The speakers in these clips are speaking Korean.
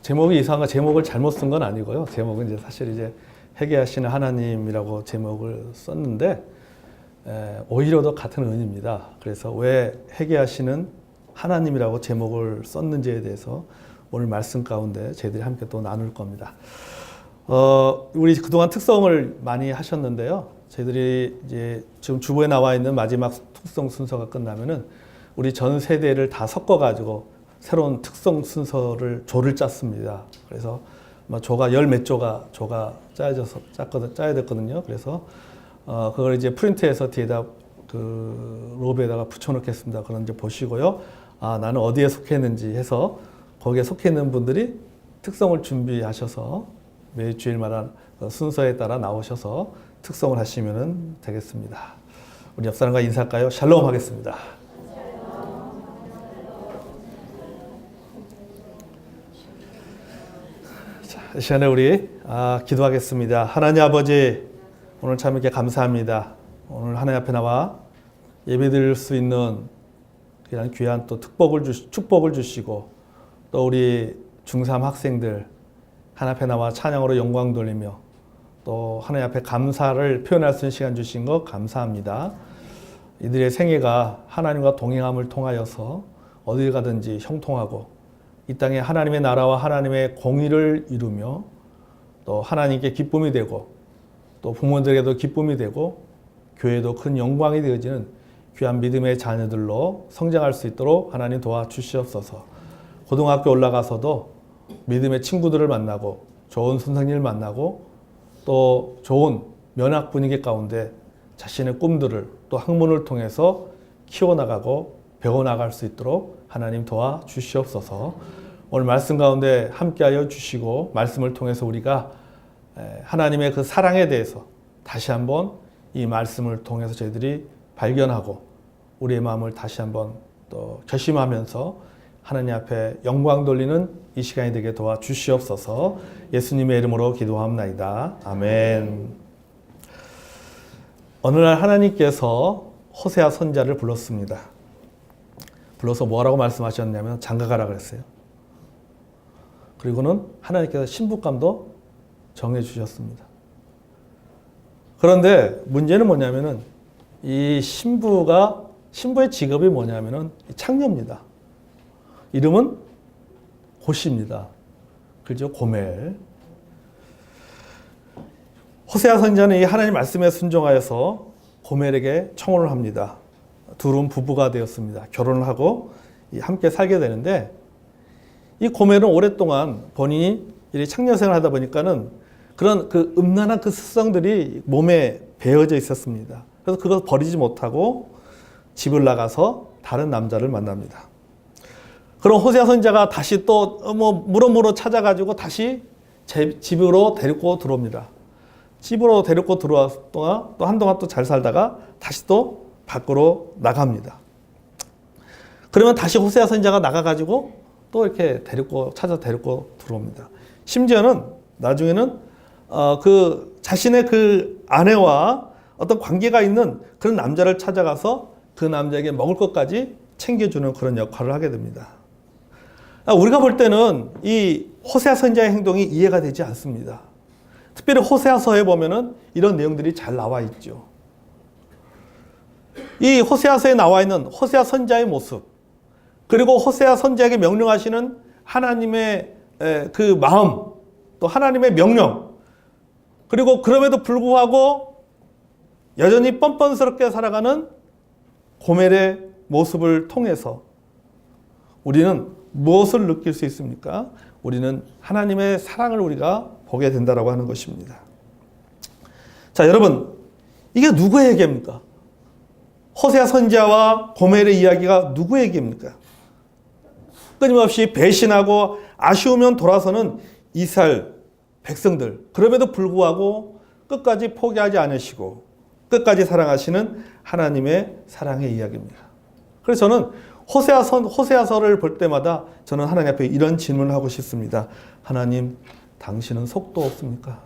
제목이 이상한 제목을 잘못 쓴 건 아니고요. 제목은 이제 사실 이제 회개하시는 하나님이라고 제목을 썼는데 오히려 더 같은 의미입니다. 그래서 왜 회개하시는 하나님이라고 제목을 썼는지에 대해서 오늘 말씀 가운데 저희들이 함께 또 나눌 겁니다. 우리 그동안 특성을 많이 하셨는데요. 저희들이 이제 지금 주보에 나와 있는 마지막 특성 순서가 끝나면은 우리 전 세대를 다 섞어가지고 새로운 특성 순서를 조를 짰습니다. 그래서 조가 열 몇 조가 짜야 됐거든요. 그래서 그걸 이제 프린트해서 뒤에다 그 로브에다가 붙여놓겠습니다. 그런 이제 보시고요. 아, 나는 어디에 속했는지 해서 거기에 속해 있는 분들이 특성을 준비하셔서 매일 주일마다 순서에 따라 나오셔서 특성을 하시면 되겠습니다. 우리 옆 사람과 인사할까요? 샬롬 하겠습니다. 자, 이 시간에 우리 기도하겠습니다. 하나님 아버지, 오늘 참 이렇게 감사합니다. 오늘 하나님 앞에 나와 예배드릴 수 있는 그냥 귀한 또 축복을 주시고 또 우리 중3 학생들 하나님 앞에 나와 찬양으로 영광 돌리며 또 하나님 앞에 감사를 표현할 수 있는 시간 주신 것 감사합니다. 이들의 생애가 하나님과 동행함을 통하여서 어딜 가든지 형통하고 이 땅에 하나님의 나라와 하나님의 공의를 이루며 또 하나님께 기쁨이 되고 또 부모들에게도 기쁨이 되고 교회도 큰 영광이 되어지는 귀한 믿음의 자녀들로 성장할 수 있도록 하나님 도와주시옵소서. 고등학교 올라가서도 믿음의 친구들을 만나고 좋은 선생님을 만나고 또 좋은 면학 분위기 가운데 자신의 꿈들을 또 학문을 통해서 키워나가고 배워나갈 수 있도록 하나님 도와주시옵소서. 오늘 말씀 가운데 함께하여 주시고 말씀을 통해서 우리가 하나님의 그 사랑에 대해서 다시 한번 이 말씀을 통해서 저희들이 발견하고 우리의 마음을 다시 한번 또 결심하면서 하나님 앞에 영광 돌리는 이 시간이 되게 도와주시옵소서. 예수님의 이름으로 기도합나이다. 아멘. 어느 날 하나님께서 호세아 선지자를 불렀습니다. 불러서 뭐라고 말씀하셨냐면 장가가라 그랬어요. 그리고는 하나님께서 신부감도 정해주셨습니다. 그런데 문제는 뭐냐면은 이 신부의 직업이 뭐냐면은 창녀입니다. 이름은 고시입니다. 그죠? 고멜. 호세아 선지자는 이 하나님 말씀에 순종하여서 고멜에게 청혼을 합니다. 둘은 부부가 되었습니다. 결혼을 하고 함께 살게 되는데 이 고멜은 오랫동안 본인이 창녀 생활을 하다 보니까는 그런 그 음란한 그 습성들이 몸에 배어져 있었습니다. 그래서 그걸 버리지 못하고 집을 나가서 다른 남자를 만납니다. 그럼 호세아 선지자가 다시 또 물어물어 찾아가지고 다시 집으로 데리고 들어옵니다. 집으로 데리고 들어왔 동안 또 한동안 또 잘 살다가 다시 또 밖으로 나갑니다. 그러면 다시 호세아 선지자가 나가가지고 또 이렇게 데리고 들어옵니다. 심지어는 나중에는 그 자신의 그 아내와 어떤 관계가 있는 그런 남자를 찾아가서 그 남자에게 먹을 것까지 챙겨주는 그런 역할을 하게 됩니다. 우리가 볼 때는 이 호세아 선지자의 행동이 이해가 되지 않습니다. 특별히 호세아서에 보면은 이런 내용들이 잘 나와 있죠. 이 호세아서에 나와 있는 호세아 선지자의 모습, 그리고 호세아 선지자에게 명령하시는 하나님의 그 마음, 또 하나님의 명령, 그리고 그럼에도 불구하고 여전히 뻔뻔스럽게 살아가는 고멜의 모습을 통해서 우리는 무엇을 느낄 수 있습니까? 우리는 하나님의 사랑을 우리가 보게 된다라고 하는 것입니다. 자, 여러분, 이게 누구의 얘기입니까? 호세아 선지자와 고멜의 이야기가 누구의 얘기입니까? 끊임없이 배신하고 아쉬우면 돌아서는 이스라엘 백성들, 그럼에도 불구하고 끝까지 포기하지 않으시고 끝까지 사랑하시는 하나님의 사랑의 이야기입니다. 그래서 저는 호세아서를 볼 때마다 저는 하나님 앞에 이런 질문을 하고 싶습니다. 하나님, 당신은 속도 없습니까?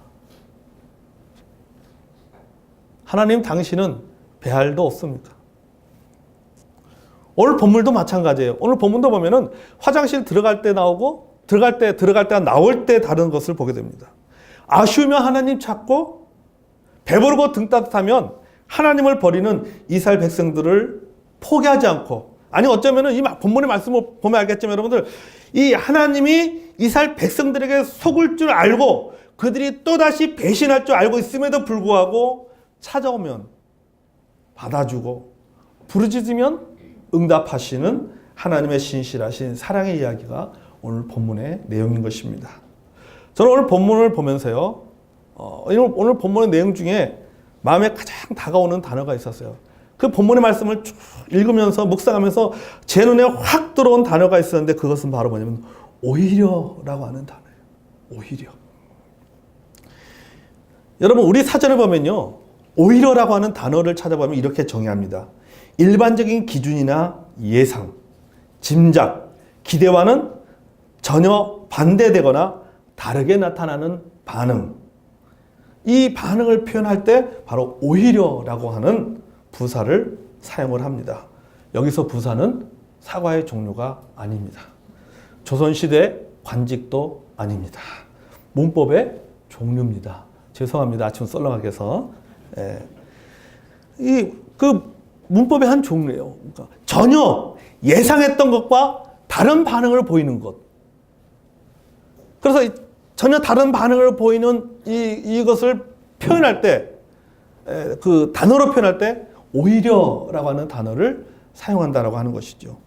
하나님, 당신은 배알도 없습니까? 오늘 본문도 마찬가지예요. 오늘 본문도 보면은 화장실 들어갈 때 나오고 들어갈 때와 나올 때 다른 것을 보게 됩니다. 아쉬우면 하나님 찾고 배부르고 등 따뜻하면 하나님을 버리는 이스라엘 백성들을 포기하지 않고, 아니 어쩌면은 이 본문의 말씀을 보면 알겠지만 여러분들, 이 하나님이 이스라엘 백성들에게 속을 줄 알고 그들이 또다시 배신할 줄 알고 있음에도 불구하고 찾아오면 받아주고 부르짖으면 응답하시는 하나님의 신실하신 사랑의 이야기가 오늘 본문의 내용인 것입니다. 저는 오늘 본문을 보면서요, 오늘 본문의 내용 중에 마음에 가장 다가오는 단어가 있었어요. 그 본문의 말씀을 쭉 읽으면서 묵상하면서 제 눈에 확 들어온 단어가 있었는데, 그것은 바로 뭐냐면 오히려라고 하는 단어예요. 오히려. 여러분, 우리 사전에 보면요, 오히려라고 하는 단어를 찾아보면 이렇게 정의합니다. 일반적인 기준이나 예상, 짐작, 기대와는 전혀 반대되거나 다르게 나타나는 반응. 이 반응을 표현할 때 바로 오히려라고 하는 부사를 사용을 합니다. 여기서 부사는 사과의 종류가 아닙니다. 조선시대 관직도 아닙니다. 문법의 종류입니다. 죄송합니다. 아침 썰렁하게 해서. 그 문법의 한 종류예요. 그러니까 전혀 예상했던 것과 다른 반응을 보이는 것. 그래서 전혀 다른 반응을 보이는 이것을 표현할 때, 그 단어로 표현할 때 오히려라고 하는 단어를 사용한다라고 하는 것이죠.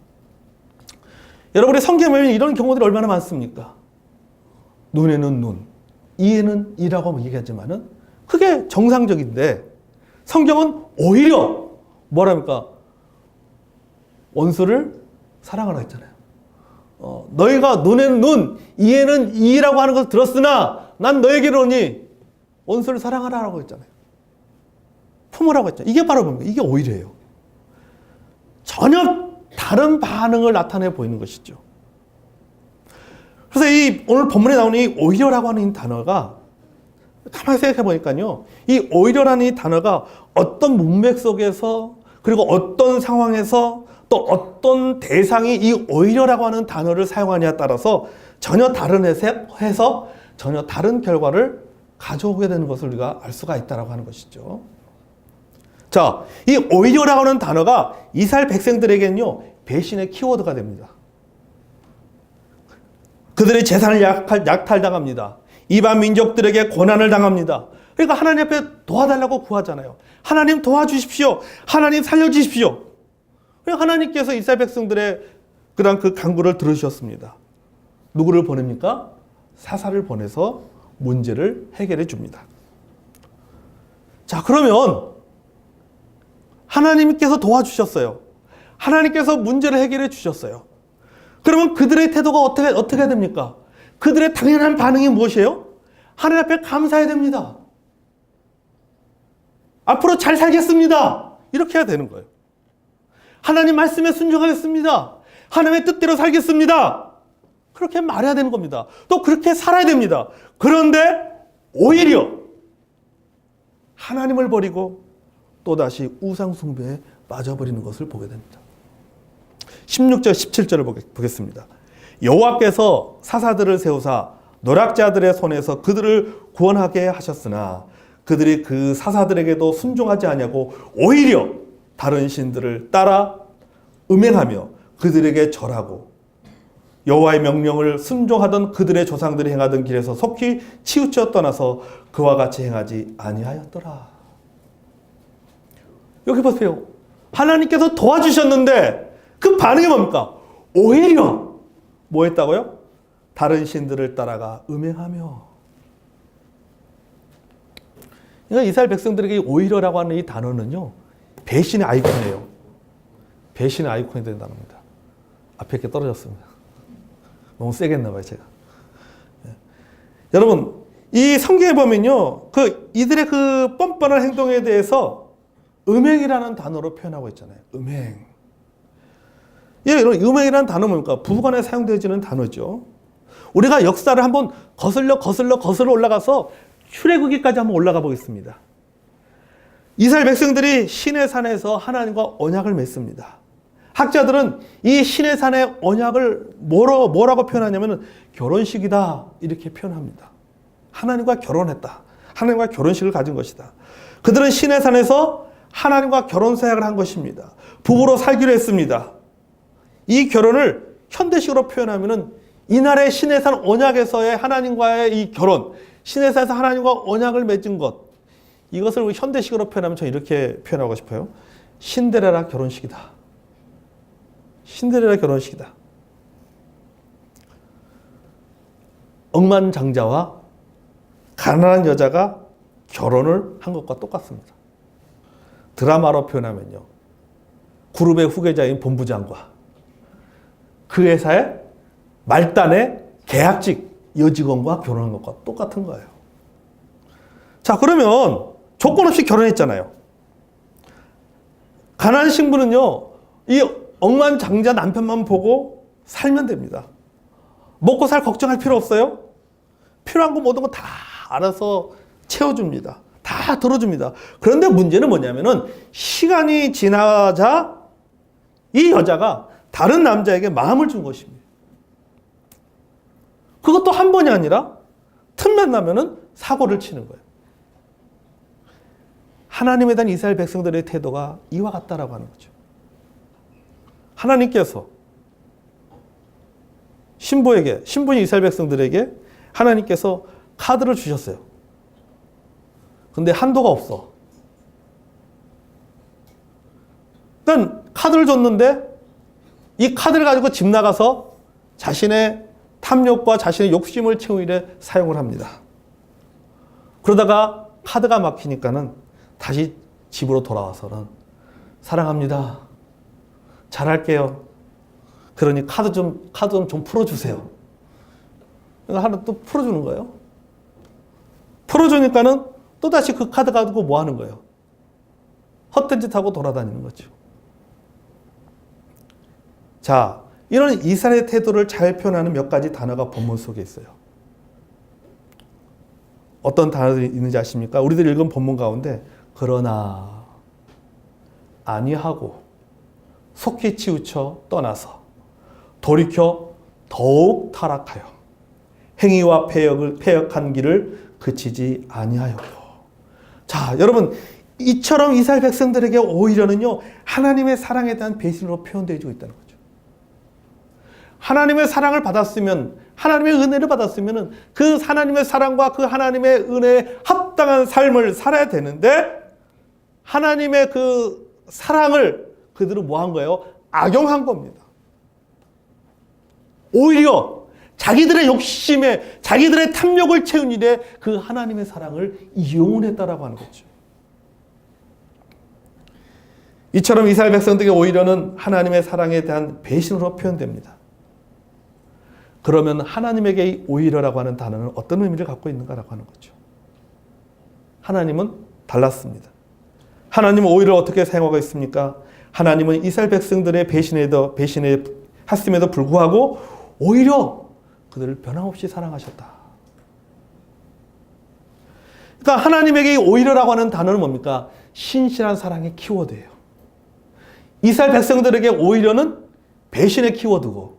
여러분의 성경에 보면 이런 경우들이 얼마나 많습니까? 눈에는 눈, 이에는 이라고 얘기하지만은 그게 정상적인데, 성경은 오히려 뭐랍니까? 원수를 사랑하라 했잖아요. 너희가 눈에는 눈, 이에는 이라고 하는 것을 들었으나 난 너에게 이르노니 원수를 사랑하라라고 했잖아요. 품으라고 했잖아요. 이게 바로 뭡니까? 이게 오히려예요. 전혀 다른 반응을 나타내 보이는 것이죠. 그래서 이 오늘 본문에 나오는 이 오히려라고 하는 이 단어가, 가만히 생각해 보니까요, 이 오히려라는 이 단어가 어떤 문맥 속에서, 그리고 어떤 상황에서, 또 어떤 대상이 이 오히려라고 하는 단어를 사용하냐에 따라서 전혀 다른 해석, 전혀 다른 결과를 가져오게 되는 것을 우리가 알 수가 있다고 하는 것이죠. 자, 이 오히려라고 하는 단어가 이스라엘 백성들에게는요, 배신의 키워드가 됩니다. 그들의 재산을 약탈당합니다. 이방 민족들에게 고난을 당합니다. 그러니까 하나님 앞에 도와달라고 구하잖아요. 하나님 도와주십시오. 하나님 살려주십시오. 그러니까 하나님께서 이스라엘 백성들의 그런 그 간구를 들으셨습니다. 누구를 보냅니까? 사사를 보내서 문제를 해결해 줍니다. 자, 그러면 하나님께서 도와주셨어요. 하나님께서 문제를 해결해 주셨어요. 그러면 그들의 태도가 어떻게 해야 됩니까? 그들의 당연한 반응이 무엇이에요? 하나님 앞에 감사해야 됩니다. 앞으로 잘 살겠습니다. 이렇게 해야 되는 거예요. 하나님 말씀에 순종하겠습니다. 하나님의 뜻대로 살겠습니다. 그렇게 말해야 되는 겁니다. 또 그렇게 살아야 됩니다. 그런데 오히려 하나님을 버리고 또다시 우상 숭배에 빠져버리는 것을 보게 됩니다. 16절 17절을 보겠습니다. 여호와께서 사사들을 세우사 노략자들의 손에서 그들을 구원하게 하셨으나 그들이 그 사사들에게도 순종하지 아니하고 오히려 다른 신들을 따라 음행하며 그들에게 절하고 여호와의 명령을 순종하던 그들의 조상들이 행하던 길에서 속히 치우쳐 떠나서 그와 같이 행하지 아니하였더라. 여기 보세요. 하나님께서 도와주셨는데 그 반응이 뭡니까? 오히려 뭐 했다고요? 다른 신들을 따라가 음행하며. 그러니까 이스라엘 백성들에게 오히려라고 하는 이 단어는요, 배신의 아이콘이에요. 배신의 아이콘이 된 단어입니다. 앞에 이렇게 떨어졌습니다. 너무 세게 했나 봐요, 제가. 여러분, 이 성경에 보면요, 이들의 그 뻔뻔한 행동에 대해서 음행이라는 단어로 표현하고 있잖아요. 음행. 음행이라는 단어는 뭡니까? 부부간에 사용되어지는 단어죠. 우리가 역사를 한번 거슬러 올라가서 출애굽기까지 한번 올라가 보겠습니다. 이스라엘 백성들이 시내 산에서 하나님과 언약을 맺습니다. 학자들은 이 신의 산의 언약을 뭐라고 표현하냐면 결혼식이다 이렇게 표현합니다. 하나님과 결혼했다. 하나님과 결혼식을 가진 것이다. 그들은 신의 산에서 하나님과 결혼 사역을 한 것입니다. 부부로 살기로 했습니다. 이 결혼을 현대식으로 표현하면 이날의 신의 산 언약에서의 하나님과의 이 결혼, 신의 산에서 하나님과 언약을 맺은 것, 이것을 우리 현대식으로 표현하면 저는 이렇게 표현하고 싶어요. 신데렐라 결혼식이다. 신데렐라 결혼식이다. 억만장자와 가난한 여자가 결혼을 한 것과 똑같습니다. 드라마로 표현하면요. 그룹의 후계자인 본부장과 그 회사의 말단의 계약직 여직원과 결혼한 것과 똑같은 거예요. 자, 그러면 조건 없이 결혼했잖아요. 가난한 신부는요, 이 억만장자 남편만 보고 살면 됩니다. 먹고 살 걱정할 필요 없어요. 필요한 거 모든 거 다 알아서 채워줍니다. 다 들어줍니다. 그런데 문제는 뭐냐면은 시간이 지나자 이 여자가 다른 남자에게 마음을 준 것입니다. 그것도 한 번이 아니라 틈만 나면은 사고를 치는 거예요. 하나님에 대한 이스라엘 백성들의 태도가 이와 같다라고 하는 거죠. 하나님께서 신부인 이스라엘 백성들에게 하나님께서 카드를 주셨어요. 근데 한도가 없어. 일단 카드를 줬는데 이 카드를 가지고 집 나가서 자신의 탐욕과 자신의 욕심을 채우는 일에 사용을 합니다. 그러다가 카드가 막히니까는 다시 집으로 돌아와서는 사랑합니다. 잘할게요. 그러니 카드 좀 풀어주세요. 그러니까 하나 또 풀어주는 거예요. 풀어주니까는 또다시 그 카드 가지고 뭐 하는 거예요? 헛된 짓 하고 돌아다니는 거죠. 자, 이런 이스라엘의 태도를 잘 표현하는 몇 가지 단어가 본문 속에 있어요. 어떤 단어들이 있는지 아십니까? 우리들 읽은 본문 가운데 그러나 아니하고 속히 치우쳐 떠나서 돌이켜 더욱 타락하여 행위와 패역한 길을 그치지 아니하였고. 자, 여러분, 이처럼 이스라엘 백성들에게 오히려는요, 하나님의 사랑에 대한 배신으로 표현되어지고 있다는 거죠. 하나님의 사랑을 받았으면, 하나님의 은혜를 받았으면 그 하나님의 사랑과 그 하나님의 은혜에 합당한 삶을 살아야 되는데, 하나님의 그 사랑을 그들은 뭐 한 거예요? 악용한 겁니다. 오히려 자기들의 욕심에, 자기들의 탐욕을 채운 일에 그 하나님의 사랑을 이용을 했다라고 하는 거죠. 이처럼 이스라엘 백성들에게 오히려는 하나님의 사랑에 대한 배신으로 표현됩니다. 그러면 하나님에게 오히려라고 하는 단어는 어떤 의미를 갖고 있는가라고 하는 거죠. 하나님은 달랐습니다. 하나님은 오히려 어떻게 사용하고 있습니까? 하나님은 이스라엘 백성들의 배신했음에도 불구하고 오히려 그들을 변함없이 사랑하셨다. 그러니까 하나님에게 오히려라고 하는 단어는 뭡니까? 신실한 사랑의 키워드예요. 이스라엘 백성들에게 오히려는 배신의 키워드고,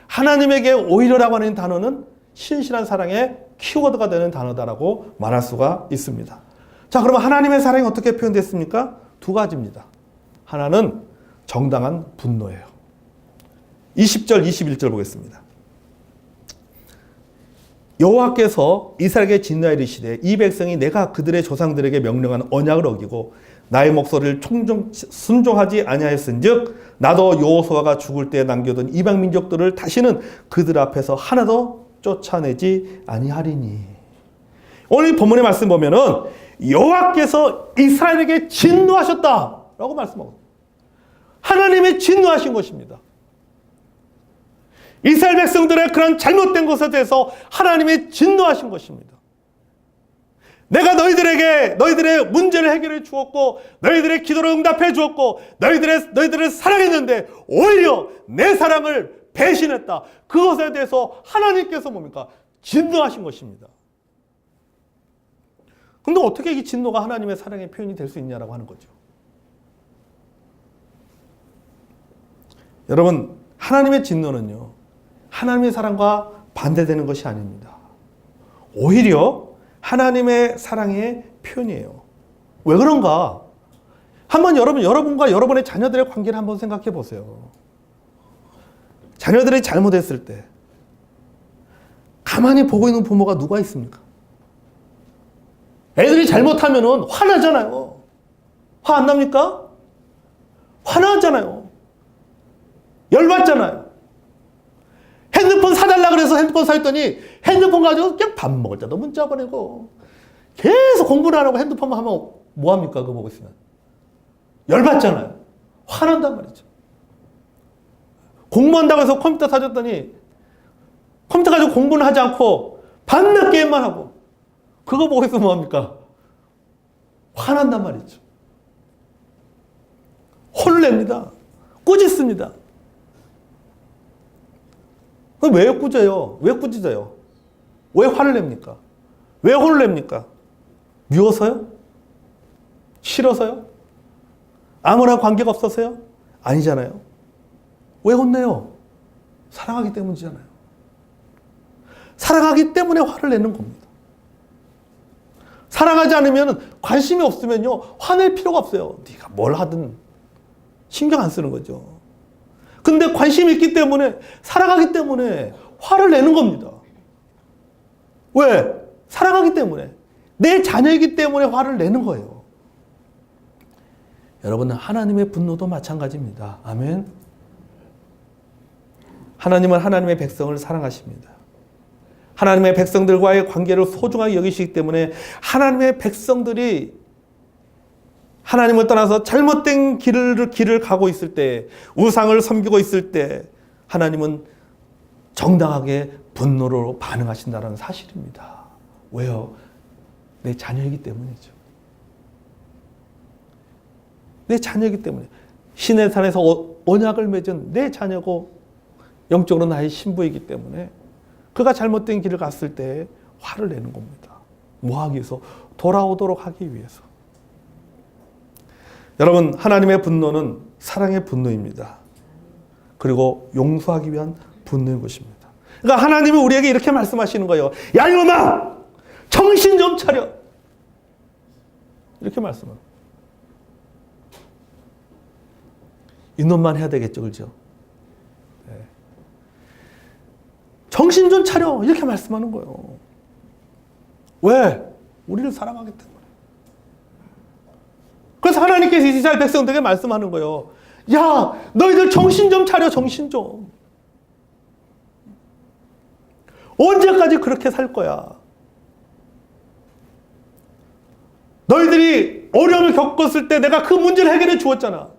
하나님에게 오히려라고 하는 단어는 신실한 사랑의 키워드가 되는 단어다라고 말할 수가 있습니다. 자, 그러면 하나님의 사랑이 어떻게 표현됐습니까? 두 가지입니다. 하나는 정당한 분노예요. 20절, 21절 보겠습니다. 여호와께서 이스라엘에게 진노하여 이르시되 이 백성이 내가 그들의 조상들에게 명령한 언약을 어기고 나의 목소리를 순종하지 아니하였은즉 나도 여호수아가 죽을 때 남겨둔 이방 민족들을 다시는 그들 앞에서 하나도 쫓아내지 아니하리니. 오늘 본문의 말씀 보면은 여호와께서 이스라엘에게 진노하셨다라고 말씀하고, 하나님이 진노하신 것입니다. 이스라엘 백성들의 그런 잘못된 것에 대해서 하나님이 진노하신 것입니다. 내가 너희들의 문제를 해결해 주었고, 너희들의 기도를 응답해 주었고, 너희들을 사랑했는데 오히려 내 사랑을 배신했다. 그것에 대해서 하나님께서 뭡니까? 진노하신 것입니다. 근데 어떻게 이 진노가 하나님의 사랑의 표현이 될 수 있냐라고 하는 거죠. 여러분, 하나님의 진노는요, 하나님의 사랑과 반대되는 것이 아닙니다. 오히려 하나님의 사랑의 표현이에요. 왜 그런가? 한번 여러분과 여러분의 자녀들의 관계를 한번 생각해 보세요. 자녀들이 잘못했을 때 가만히 보고 있는 부모가 누가 있습니까? 애들이 잘못하면 화나잖아요. 화 안 납니까? 화나잖아요. 열받잖아요. 핸드폰 사달라 그래서 핸드폰 사줬더니 핸드폰 가지고 그냥 밥 먹을 때도 문자 보내고 계속 공부를 안 하고 핸드폰만 하면 뭐합니까? 그거 보고 있으면. 열받잖아요. 화난단 말이죠. 공부한다고 해서 컴퓨터 사줬더니 컴퓨터 가지고 공부는 하지 않고 밤낮 게임만 하고 그거 보고 있으면 뭐합니까? 화난단 말이죠. 혼을 냅니다. 꾸짖습니다. 왜 꾸져요? 왜 꾸짖어요? 왜 화를 냅니까? 왜 혼을 냅니까? 미워서요? 싫어서요? 아무런 관계가 없어서요? 아니잖아요. 왜 혼내요? 사랑하기 때문이잖아요. 사랑하기 때문에 화를 내는 겁니다. 사랑하지 않으면 관심이 없으면요 화낼 필요가 없어요. 네가 뭘 하든 신경 안 쓰는 거죠. 근데 관심이 있기 때문에 사랑하기 때문에 화를 내는 겁니다. 왜? 사랑하기 때문에 내 자녀이기 때문에 화를 내는 거예요. 여러분, 하나님의 분노도 마찬가지입니다. 아멘. 하나님은 하나님의 백성을 사랑하십니다. 하나님의 백성들과의 관계를 소중하게 여기시기 때문에 하나님의 백성들이 하나님을 떠나서 잘못된 길을 가고 있을 때, 우상을 섬기고 있을 때 하나님은 정당하게 분노로 반응하신다는 사실입니다. 왜요? 내 자녀이기 때문이죠. 내 자녀이기 때문에. 신의 산에서 언약을 맺은 내 자녀고 영적으로 나의 신부이기 때문에 그가 잘못된 길을 갔을 때 화를 내는 겁니다. 뭐 하기 위해서? 돌아오도록 하기 위해서. 여러분, 하나님의 분노는 사랑의 분노입니다. 그리고 용서하기 위한 분노인 것입니다. 그러니까 하나님이 우리에게 이렇게 말씀하시는 거예요. 야 이놈아! 정신 좀 차려! 이렇게 말씀합니다. 이놈만 해야 되겠죠, 그렇죠? 네. 정신 좀 차려! 이렇게 말씀하는 거예요. 왜? 우리를 사랑하기 때문에. 그래서 하나님께서 이스라엘 백성들에게 말씀하는 거예요. 야, 너희들 정신 좀 차려, 정신 좀. 언제까지 그렇게 살 거야? 너희들이 어려움을 겪었을 때 내가 그 문제를 해결해 주었잖아.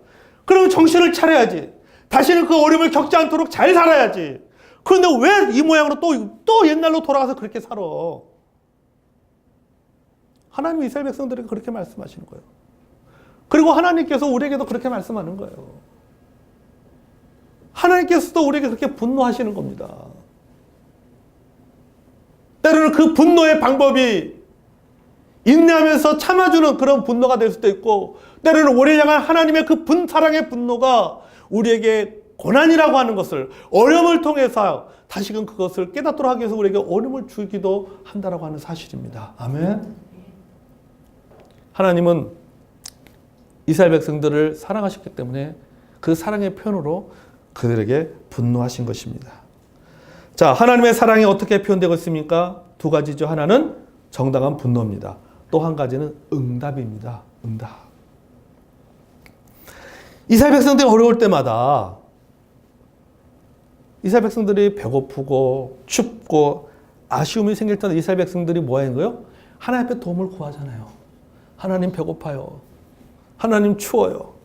그러면 정신을 차려야지. 다시는 그 어려움을 겪지 않도록 잘 살아야지. 그런데 왜 이 모양으로 또 옛날로 돌아가서 그렇게 살아? 하나님이 이스라엘 백성들에게 그렇게 말씀하시는 거예요. 그리고 하나님께서 우리에게도 그렇게 말씀하는 거예요. 하나님께서도 우리에게 그렇게 분노하시는 겁니다. 때로는 그 분노의 방법이 인내하면서 참아주는 그런 분노가 될 수도 있고, 때로는 우리를 향한 하나님의 그 사랑의 분노가 우리에게 고난이라고 하는 것을, 어려움을 통해서 다시금 그것을 깨닫도록 하기 위해서 우리에게 어려움을 주기도 한다라고 하는 사실입니다. 아멘. 하나님은 이스라엘 백성들을 사랑하셨기 때문에 그 사랑의 표현으로 그들에게 분노하신 것입니다. 자, 하나님의 사랑이 어떻게 표현되고 있습니까? 두 가지죠. 하나는 정당한 분노입니다. 또 한 가지는 응답입니다. 응답. 이스라엘 백성들이 어려울 때마다 이스라엘 백성들이 배고프고 춥고 아쉬움이 생길 때는 이스라엘 백성들이 뭐 하는 거예요? 하나님 앞에 도움을 구하잖아요. 하나님 배고파요. 하나님 추워요.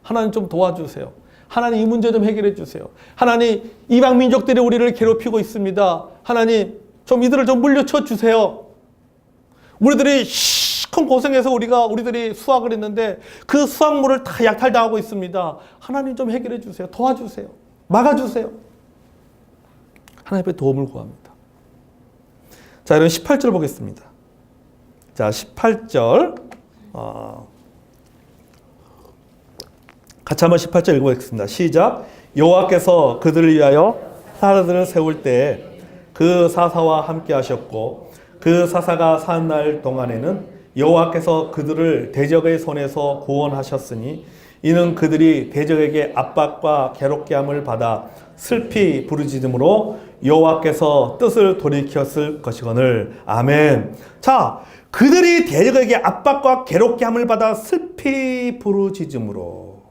하나님 좀 도와주세요. 하나님 이 문제 좀 해결해 주세요. 하나님 이방 민족들이 우리를 괴롭히고 있습니다. 하나님 좀 이들을 좀 물려쳐 주세요. 우리들이 시큰 고생해서 우리들이 수확을 했는데 그 수확물을 다 약탈당하고 있습니다. 하나님 좀 해결해 주세요. 도와주세요. 막아주세요. 하나님 앞에 도움을 구합니다. 자, 여러분 18절 보겠습니다. 자, 18절 같이 한번 18절 읽어보겠습니다. 시작. 여호와께서 그들을 위하여 사사들을 세울 때 그 사사와 함께 하셨고 그 사사가 사는 날 동안에는 여호와께서 그들을 대적의 손에서 구원하셨으니 이는 그들이 대적에게 압박과 괴롭게 함을 받아 슬피 부르짖음으로 여호와께서 뜻을 돌이켰을 것이거늘. 아멘. 자, 그들이 대적에게 압박과 괴롭게 함을 받아 슬피 부르짖음으로.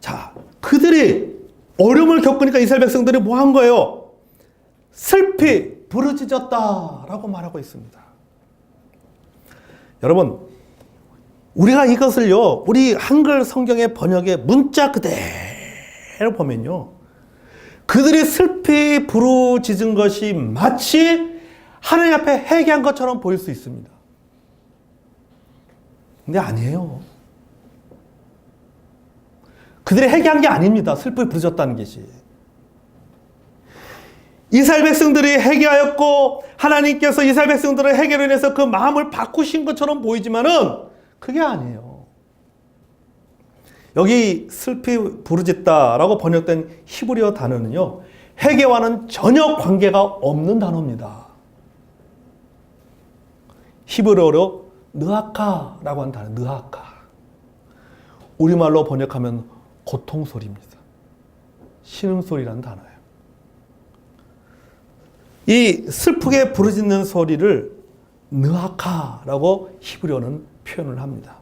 자, 그들이 어려움을 겪으니까 이스라엘 백성들이 뭐 한 거예요? 슬피 부르짖었다라고 말하고 있습니다. 여러분, 우리가 이것을요, 우리 한글 성경의 번역의 문자 그대로 보면요, 그들이 슬피 부르짖은 것이 마치 하나님 앞에 회개한 것처럼 보일 수 있습니다. 근데 아니에요. 그들이 회개한 게 아닙니다. 슬피 부르짖었다는 것이. 이스라엘 백성들이 회개하였고 하나님께서 이스라엘 백성들의 회개로 인해서 그 마음을 바꾸신 것처럼 보이지만은 그게 아니에요. 여기 슬피 부르짖다라고 번역된 히브리어 단어는요, 회개와는 전혀 관계가 없는 단어입니다. 히브리어로 느아카라고 하는 단어, 느아카. 우리말로 번역하면 고통소리입니다. 신음소리라는 단어예요. 이 슬프게 부르짖는 소리를 느아카라고 히브리어는 표현을 합니다.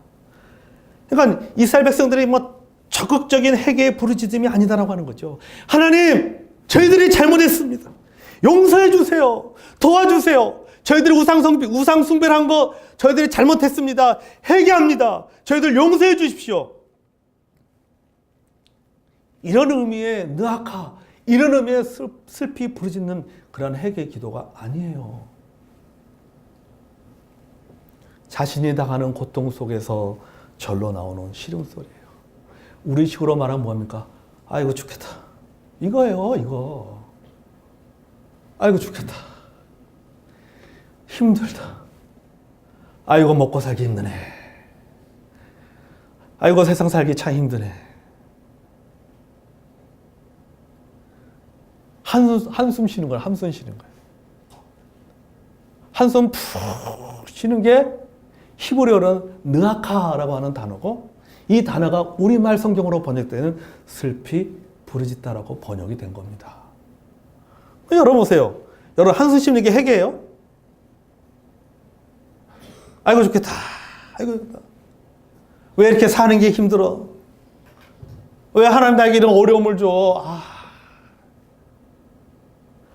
그러니까 이스라엘 백성들이 뭐 적극적인 회개의 부르짖음이 아니다라고 하는 거죠. 하나님, 저희들이 잘못했습니다. 용서해 주세요. 도와주세요. 저희들이 우상 숭배를 한 거 저희들이 잘못했습니다. 회개합니다. 저희들 용서해 주십시오. 이런 의미의 느아카, 이런 의미의 슬피 부르짖는 그런 회개의 기도가 아니에요. 자신이 당하는 고통 속에서 절로 나오는 시름소리예요. 우리 식으로 말하면 뭐합니까? 아이고 죽겠다. 이거예요, 이거. 아이고 죽겠다. 힘들다. 아이고 먹고 살기 힘드네. 아이고 세상 살기 참 힘드네. 한숨 쉬는 거예요. 한숨 쉬는 거예요. 한숨 푹 쉬는 게 히브리어는 느아카라고 하는 단어고, 이 단어가 우리말 성경으로 번역되는 슬피 부르짖다라고 번역이 된 겁니다. 여러분 보세요. 여러분 한숨 쉬는 게 회개예요? 아이고 좋겠다. 아이고 좋겠다. 왜 이렇게 사는 게 힘들어? 왜 하나님 나에게 이런 어려움을 줘?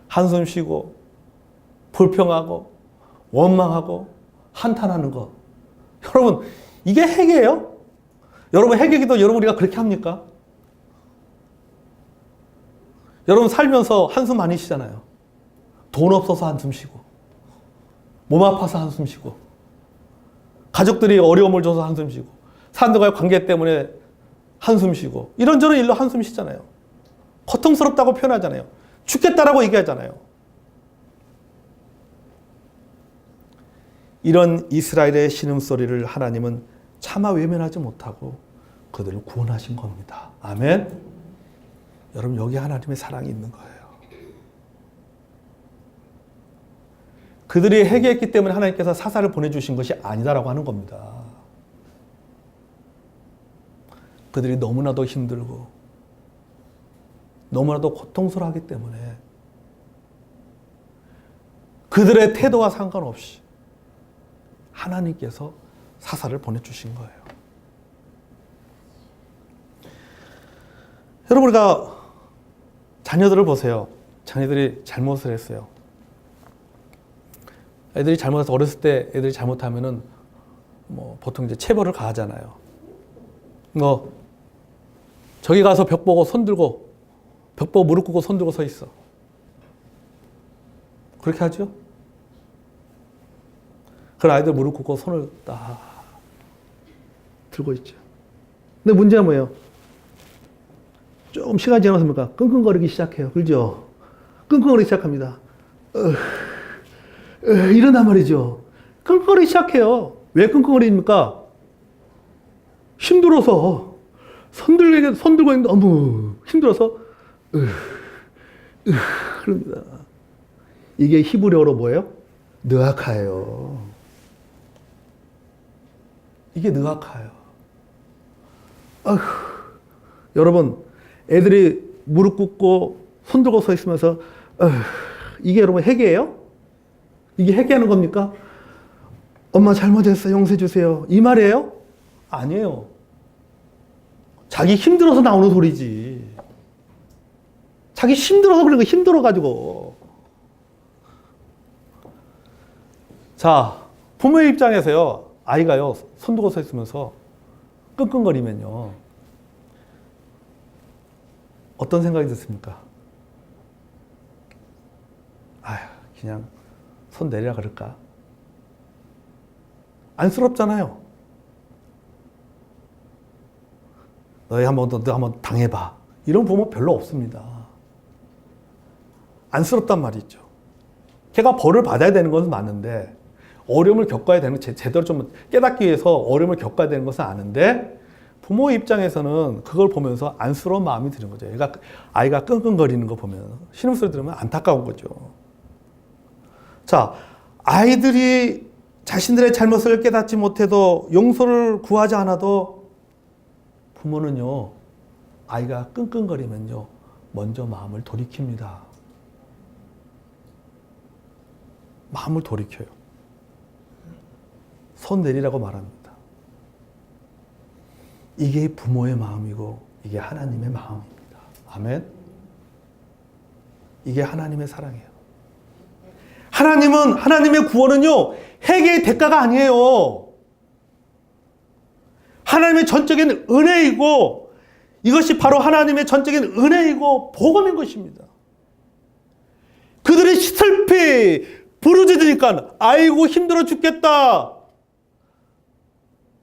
한숨 쉬고 불평하고 원망하고 한탄하는 것. 여러분, 이게 회개예요? 여러분 회개기도 여러분 우리가 그렇게 합니까? 여러분 살면서 한숨 많이 쉬잖아요. 돈 없어서 한숨 쉬고, 몸 아파서 한숨 쉬고, 가족들이 어려움을 줘서 한숨 쉬고, 사람들과의 관계 때문에 한숨 쉬고, 이런저런 일로 한숨 쉬잖아요. 고통스럽다고 표현하잖아요. 죽겠다라고 얘기하잖아요. 이런 이스라엘의 신음소리를 하나님은 차마 외면하지 못하고 그들을 구원하신 겁니다. 아멘. 여러분, 여기 하나님의 사랑이 있는 거예요. 그들이 회개했기 때문에 하나님께서 사사를 보내주신 것이 아니다라고 하는 겁니다. 그들이 너무나도 힘들고 너무나도 고통스러워하기 때문에 그들의 태도와 상관없이 하나님께서 사사를 보내주신 거예요. 여러분, 우리가 자녀들을 보세요. 자녀들이 잘못을 했어요. 애들이 잘못해서 어렸을 때 애들이 잘못하면은 뭐 보통 이제 체벌을 가하잖아요. 저기 가서 벽 보고 손 들고, 벽 보고 무릎 꿇고 손 들고 서 있어. 그렇게 하죠? 그 아이들 무릎 꿇고 손을 딱 들고 있죠. 근데 문제가 뭐예요? 좀 시간이 지나면서 끙끙거리기 시작해요. 그죠? 끙끙거리기 시작합니다. 이런단 말이죠. 끙끙거리기 시작해요. 왜 끙끙거립니까? 힘들어서, 손 들고 있는데 너무 힘들어서 그럽니다. 이게 히브리어로 뭐예요? 느아카예요. 이게 느아카예요. 아휴, 여러분, 애들이 무릎 꿇고 손 들고 서 있으면서 이게 여러분 회개예요? 이게 회개하는 겁니까? 엄마 잘못했어, 용서해 주세요. 이 말이에요? 아니에요. 자기 힘들어서 나오는 소리지. 자기 힘들어서 그런 거, 힘들어가지고. 자, 부모의 입장에서요, 아이가요, 손 들고 서 있으면서 끙끙거리면요, 어떤 생각이 드십니까? 아휴, 그냥 손 내리라 그럴까? 안쓰럽잖아요. 너 한번 당해봐. 이런 부모 별로 없습니다. 안쓰럽단 말이죠. 걔가 벌을 받아야 되는 것은 맞는데, 어려움을 겪어야 되는, 제대로 좀 깨닫기 위해서 어려움을 겪어야 되는 것은 아는데, 부모 입장에서는 그걸 보면서 안쓰러운 마음이 드는 거죠. 아이가 끙끙거리는 거 보면, 신음소리 들으면 안타까운 거죠. 자, 아이들이 자신들의 잘못을 깨닫지 못해도 용서를 구하지 않아도 부모는요, 아이가 끙끙거리면요, 먼저 마음을 돌이킵니다. 마음을 돌이켜요. 손 내리라고 말합니다. 이게 부모의 마음이고 이게 하나님의 마음입니다. 아멘. 이게 하나님의 사랑이에요. 하나님의 구원은요, 회개의 대가가 아니에요. 하나님의 전적인 은혜이고, 이것이 바로 하나님의 전적인 은혜이고 복음인 것입니다. 그들이 슬피 부르짖으니까 아이고 힘들어 죽겠다.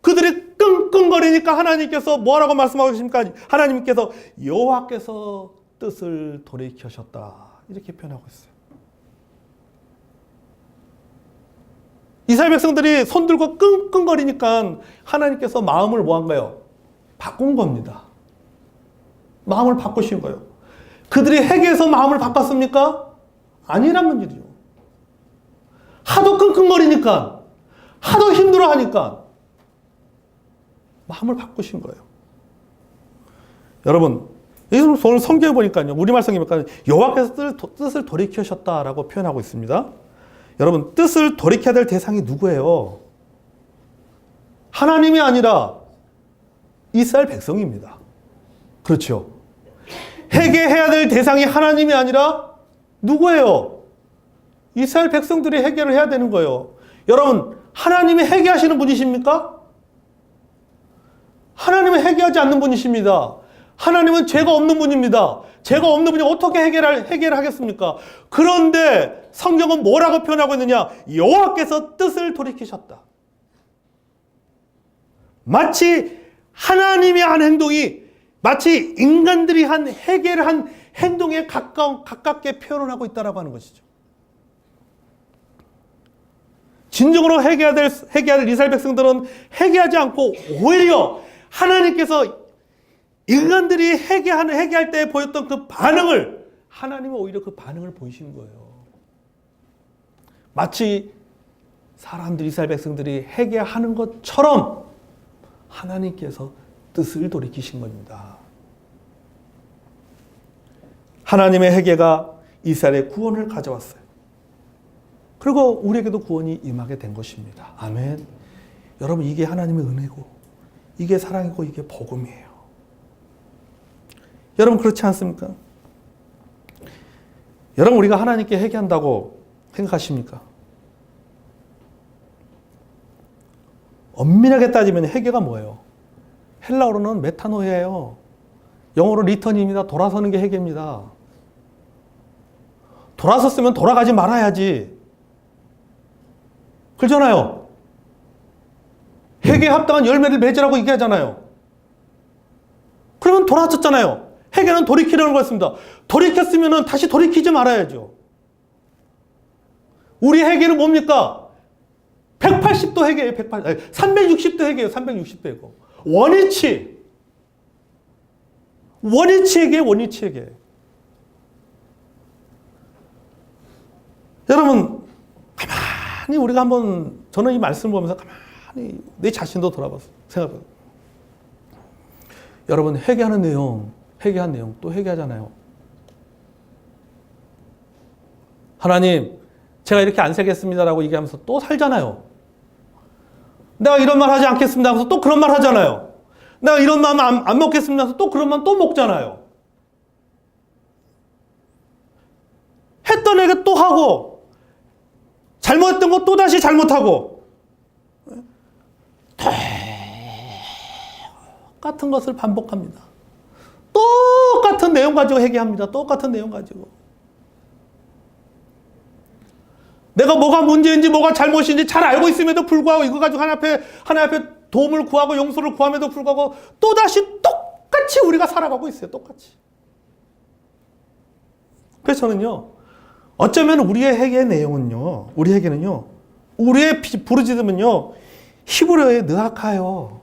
그들이 끙끙거리니까 하나님께서 뭐라고 말씀하고 계십니까? 하나님께서 여호와께서 뜻을 돌이키셨다. 이렇게 표현하고 있어요. 이스라엘 백성들이 손 들고 끙끙거리니까 하나님께서 마음을 뭐 한 거예요? 바꾼 겁니다. 마음을 바꾸신 거예요. 그들이 회개해서 마음을 바꿨습니까? 아니란 일이죠. 하도 끙끙거리니까, 하도 힘들어하니까 마음을 바꾸신 거예요. 여러분, 오늘 성경에 보니까요, 우리말 성경에 보니까 여호와께서 뜻을 돌이키셨다라고 표현하고 있습니다. 여러분, 뜻을 돌이켜야 될 대상이 누구예요? 하나님이 아니라 이스라엘 백성입니다. 그렇죠? 회개해야 될 대상이 하나님이 아니라 누구예요? 이스라엘 백성들이 회개를 해야 되는 거예요. 여러분, 하나님이 회개하시는 분이십니까? 하나님은 회개하지 않는 분이십니다. 하나님은 죄가 없는 분입니다. 죄가 없는 분이 어떻게 회개를 하겠습니까? 그런데 성경은 뭐라고 표현하고 있느냐? 여호와께서 뜻을 돌이키셨다. 마치 하나님이 한 행동이 마치 인간들이 회개를 한 행동에 가깝게 표현을 하고 있다라고 하는 것이죠. 진정으로 회개해야 될 이스라엘 백성들은 회개하지 않고 오히려 하나님께서 인간들이 회개할 때 보였던 그 반응을 하나님은 오히려 그 반응을 보이시는 거예요. 마치 이스라엘 백성들이 회개하는 것처럼 하나님께서 뜻을 돌이키신 겁니다. 하나님의 회개가 이스라엘의 구원을 가져왔어요. 그리고 우리에게도 구원이 임하게 된 것입니다. 아멘. 여러분, 이게 하나님의 은혜고 이게 사랑이고 이게 복음이에요. 여러분, 그렇지 않습니까? 여러분, 우리가 하나님께 회개한다고 생각하십니까? 엄밀하게 따지면 회개가 뭐예요? 헬라어로는 메타노이예요. 영어로 리턴입니다. 돌아서는 게 회개입니다. 돌아섰으면 돌아가지 말아야지. 그렇잖아요. 회개에 합당한 열매를 맺으라고 얘기하잖아요. 그러면 돌아섰잖아요. 회개는 돌이키려는 거였습니다. 돌이켰으면 다시 돌이키지 말아야죠. 우리 회개는 뭡니까? 180도 회개예요. 360도 회개예요. 360도고. 원위치. 원위치 회개, 원위치 회개. 여러분, 가만히 우리가 한번, 저는 이 말씀을 보면서 가만히 내 자신도 돌아봤어요. 생각해봐요. 여러분, 회개하는 내용, 회개한 내용, 또 회개하잖아요. 하나님, 제가 이렇게 안 살겠습니다라고 얘기하면서 또 살잖아요. 내가 이런 말 하지 않겠습니다 하면서 또 그런 말 하잖아요. 내가 이런 마음 안 먹겠습니다 하면서 또 그런 말 또 먹잖아요. 했던 얘기 또 하고, 잘못했던 거 또 다시 잘못하고, 똑같은 것을 반복합니다. 똑같은 내용 가지고 회개합니다. 똑같은 내용 가지고. 내가 뭐가 문제인지 뭐가 잘못인지 잘 알고 있음에도 불구하고 이거 가지고 하나님 앞에 도움을 구하고 용서를 구함에도 불구하고 또다시 똑같이 우리가 살아가고 있어요. 똑같이. 그래서 저는요, 어쩌면 우리의 회개의 내용은요, 우리 회개는요, 우리의 부르짖음은요, 히브리어의 느하카요.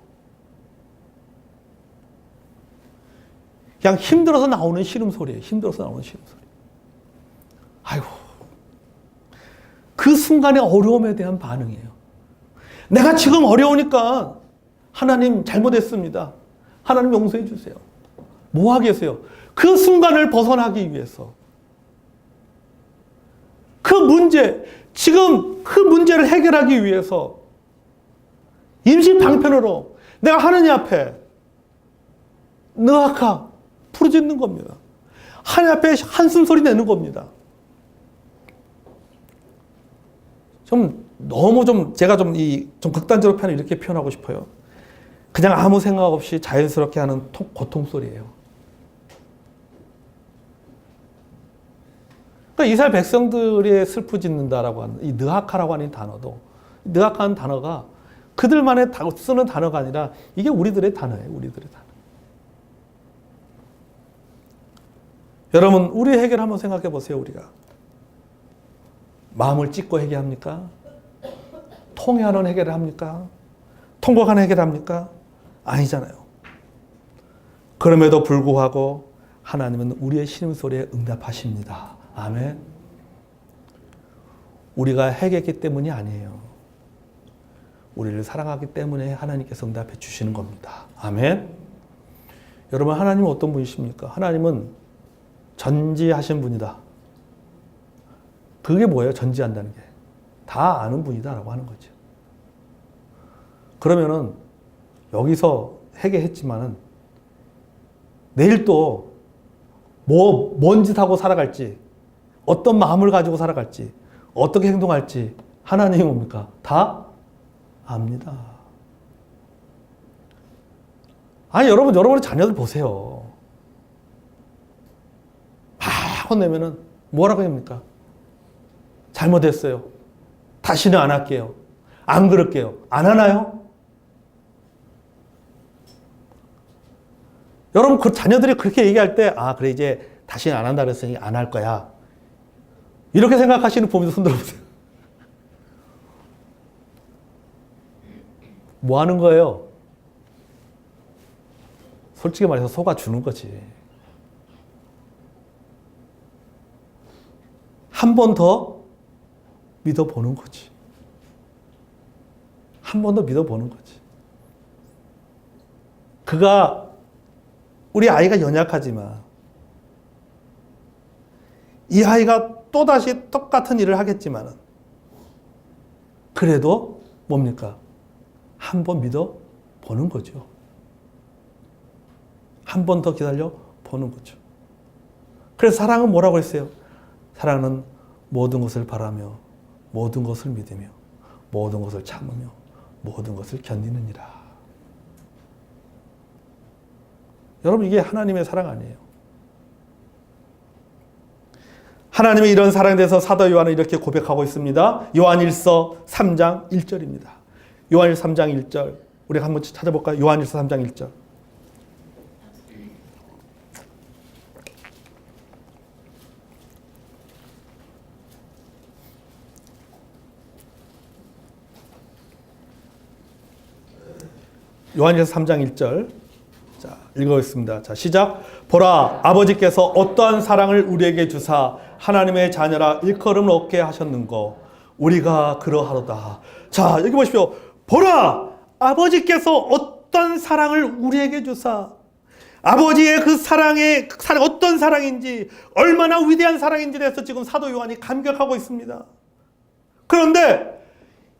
그냥 힘들어서 나오는 신음소리예요. 힘들어서 나오는 신음소리. 아이고. 그 순간의 어려움에 대한 반응이에요. 내가 지금 어려우니까 하나님 잘못했습니다. 하나님 용서해 주세요. 뭐 하겠어요? 그 순간을 벗어나기 위해서. 그 문제, 지금 그 문제를 해결하기 위해서 임시 방편으로 내가 하느님 앞에 느하카 부르짖는 겁니다. 하나님 앞에 한숨 소리 내는 겁니다. 제가 좀 극단적으로 이렇게 표현하고 싶어요. 그냥 아무 생각 없이 자연스럽게 하는 고통 소리예요. 그러니까 이스라엘 백성들이 슬프짖는다라고 하는 이 느하카라고 하는 단어도, 느하카는 단어가 그들만의 쓰는 단어가 아니라 이게 우리들의 단어예요. 우리들의 단어. 여러분, 우리 해결 한번 생각해 보세요. 우리가 마음을 찢고 회개합니까? 통회하는 회개를 합니까? 통곡하는 회개를 합니까? 아니잖아요. 그럼에도 불구하고 하나님은 우리의 신음소리에 응답하십니다. 아멘. 우리가 회개했기 때문이 아니에요. 우리를 사랑하기 때문에 하나님께서 응답해 주시는 겁니다. 아멘. 여러분, 하나님은 어떤 분이십니까? 하나님은 전지하신 분이다. 그게 뭐예요? 전지한다는 게. 다 아는 분이다라고 하는 거죠. 그러면은 여기서 회개했지만은 내일 또 뭔 짓 하고 살아갈지, 어떤 마음을 가지고 살아갈지, 어떻게 행동할지 하나님이 뭡니까? 다 압니다. 아니, 여러분의 자녀들 보세요. 막 혼내면은 뭐라고 합니까? 잘못했어요. 다시는 안 할게요. 안 그럴게요. 안 하나요? 여러분, 그 자녀들이 그렇게 얘기할 때, 아, 그래, 이제 다시는 안 한다 그랬으니 안 할 거야. 이렇게 생각하시는 부모님들 손 들어보세요. 뭐 하는 거예요? 솔직히 말해서 속아주는 거지. 한 번 더 믿어보는 거지. 한 번 더 믿어보는 거지. 우리 아이가 연약하지만 이 아이가 또다시 똑같은 일을 하겠지만은 그래도 뭡니까? 한 번 믿어보는 거죠. 한 번 더 기다려 보는 거죠. 그래서 사랑은 뭐라고 했어요? 사랑은 모든 것을 바라며 모든 것을 믿으며 모든 것을 참으며 모든 것을 견디느니라. 여러분, 이게 하나님의 사랑 아니에요. 하나님의 이런 사랑에 대해서 사도 요한은 이렇게 고백하고 있습니다. 요한일서 3장 1절입니다. 요한일서 3장 1절. 우리 한번 찾아볼까요? 요한일서 3장 1절. 요한일서 3장 1절. 자, 읽어보겠습니다. 자, 시작. 보라, 아버지께서 어떠한 사랑을 우리에게 주사 하나님의 자녀라 일컬음을 얻게 하셨는고 우리가 그러하로다. 자, 여기 보십시오. 보라, 아버지께서 어떤 사랑을 우리에게 주사. 아버지의 그 사랑의 어떤 사랑인지, 얼마나 위대한 사랑인지에 대해서 지금 사도 요한이 감격하고 있습니다. 그런데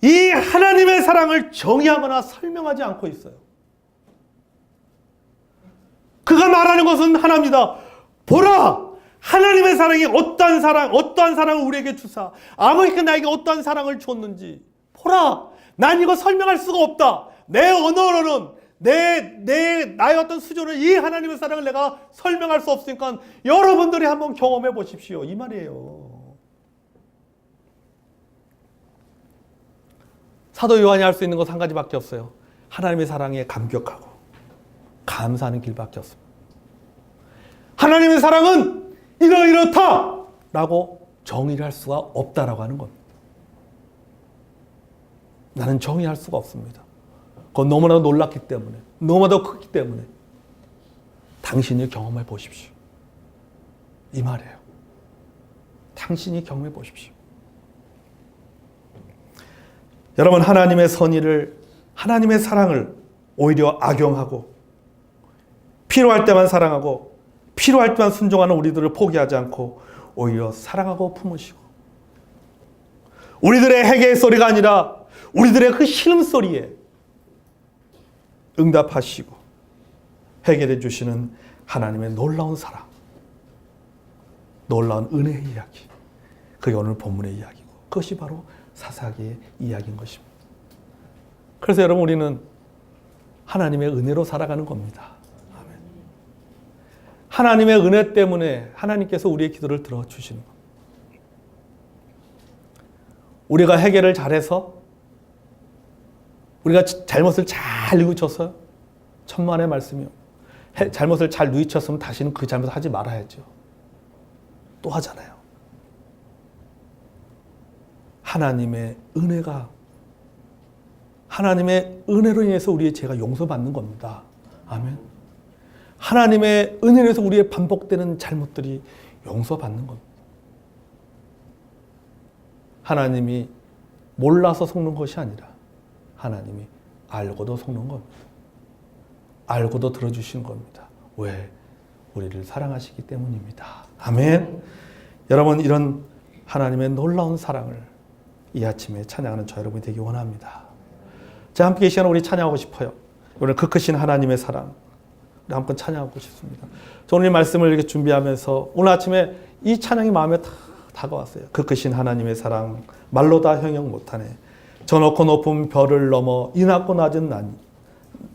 이 하나님의 사랑을 정의하거나 설명하지 않고 있어요. 그가 말하는 것은 하나입니다. 보라! 하나님의 사랑이 어떠한 사랑을 우리에게 주사. 아버지가 나에게 어떠한 사랑을 줬는지. 보라! 난 이거 설명할 수가 없다. 내 언어로는, 나의 어떤 수준을 이 하나님의 사랑을 내가 설명할 수 없으니까 여러분들이 한번 경험해 보십시오. 이 말이에요. 사도 요한이 할 수 있는 것은 한 가지밖에 없어요. 하나님의 사랑에 감격하고 감사하는 길밖에 없습니다. 하나님의 사랑은 이러이렇다 라고 정의를 할 수가 없다라고 하는 겁니다. 나는 정의할 수가 없습니다. 그건 너무나도 놀랍기 때문에, 너무나도 크기 때문에 당신이 경험해 보십시오. 이 말이에요. 당신이 경험해 보십시오. 여러분, 하나님의 선의를, 하나님의 사랑을 오히려 악용하고 필요할 때만 사랑하고 필요할 때만 순종하는 우리들을 포기하지 않고 오히려 사랑하고 품으시고 우리들의 회개의 소리가 아니라 우리들의 그 신음소리에 응답하시고 해결해 주시는 하나님의 놀라운 사랑, 놀라운 은혜의 이야기, 그게 오늘 본문의 이야기고 그것이 바로 사사기의 이야기인 것입니다. 그래서 여러분, 우리는 하나님의 은혜로 살아가는 겁니다. 아멘. 하나님의 은혜 때문에 하나님께서 우리의 기도를 들어주시는 겁니다. 우리가 해결을 잘해서, 우리가 잘못을 잘 뉘우쳐서, 천만의 말씀이요. 잘못을 잘 뉘우쳤으면 다시는 그 잘못을 하지 말아야죠. 또 하잖아요. 하나님의 은혜가, 하나님의 은혜로 인해서 우리의 죄가 용서받는 겁니다. 아멘. 하나님의 은혜로 인해서 우리의 반복되는 잘못들이 용서받는 겁니다. 하나님이 몰라서 속는 것이 아니라 하나님이 알고도 속는 겁니다. 알고도 들어주신 겁니다. 왜? 우리를 사랑하시기 때문입니다. 아멘. 여러분, 이런 하나님의 놀라운 사랑을 이 아침에 찬양하는 저 여러분이 되기 원합니다. 자, 함께 이 시간에 우리 찬양하고 싶어요. 오늘 그 크신 하나님의 사랑 한번 찬양하고 싶습니다. 저 오늘 이 말씀을 이렇게 준비하면서 오늘 아침에 이 찬양이 마음에 다 다가왔어요. 그 크신 하나님의 사랑 말로 다 형용 못하네. 저 높고 높은 별을 넘어 이 낮고 낮은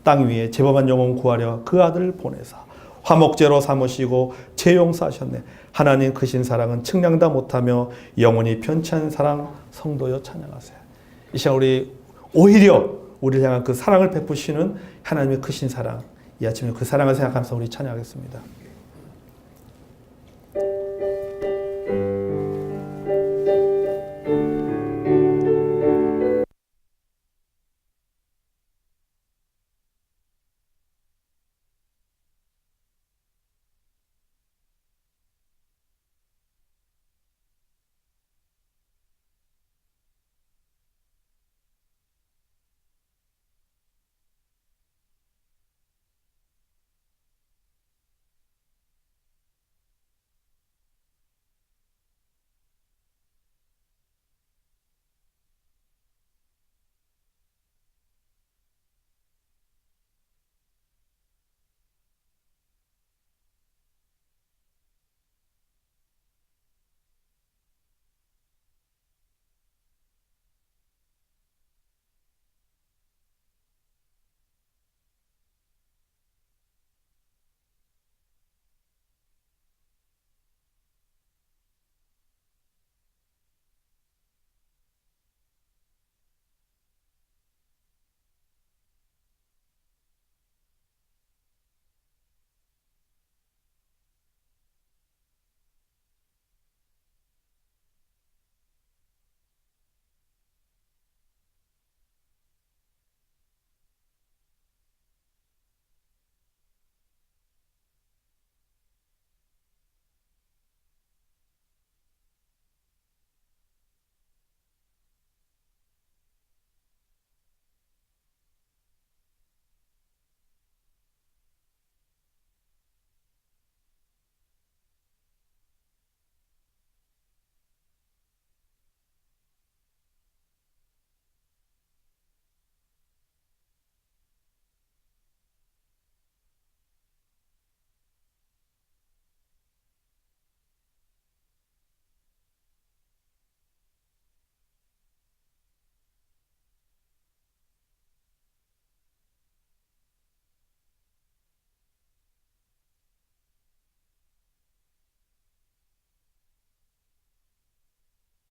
땅 위에 죄범한 영혼 구하려 그 아들을 보내사 화목제로 삼으시고 죄용사하셨네. 하나님 크신 사랑은 측량다 못하며 영원히 편치한 사랑 성도여 찬양하세요. 이 시간 우리 오히려 우리를 향한 그 사랑을 베푸시는 하나님의 크신 사랑, 이 아침에 그 사랑을 생각하면서 우리 찬양하겠습니다.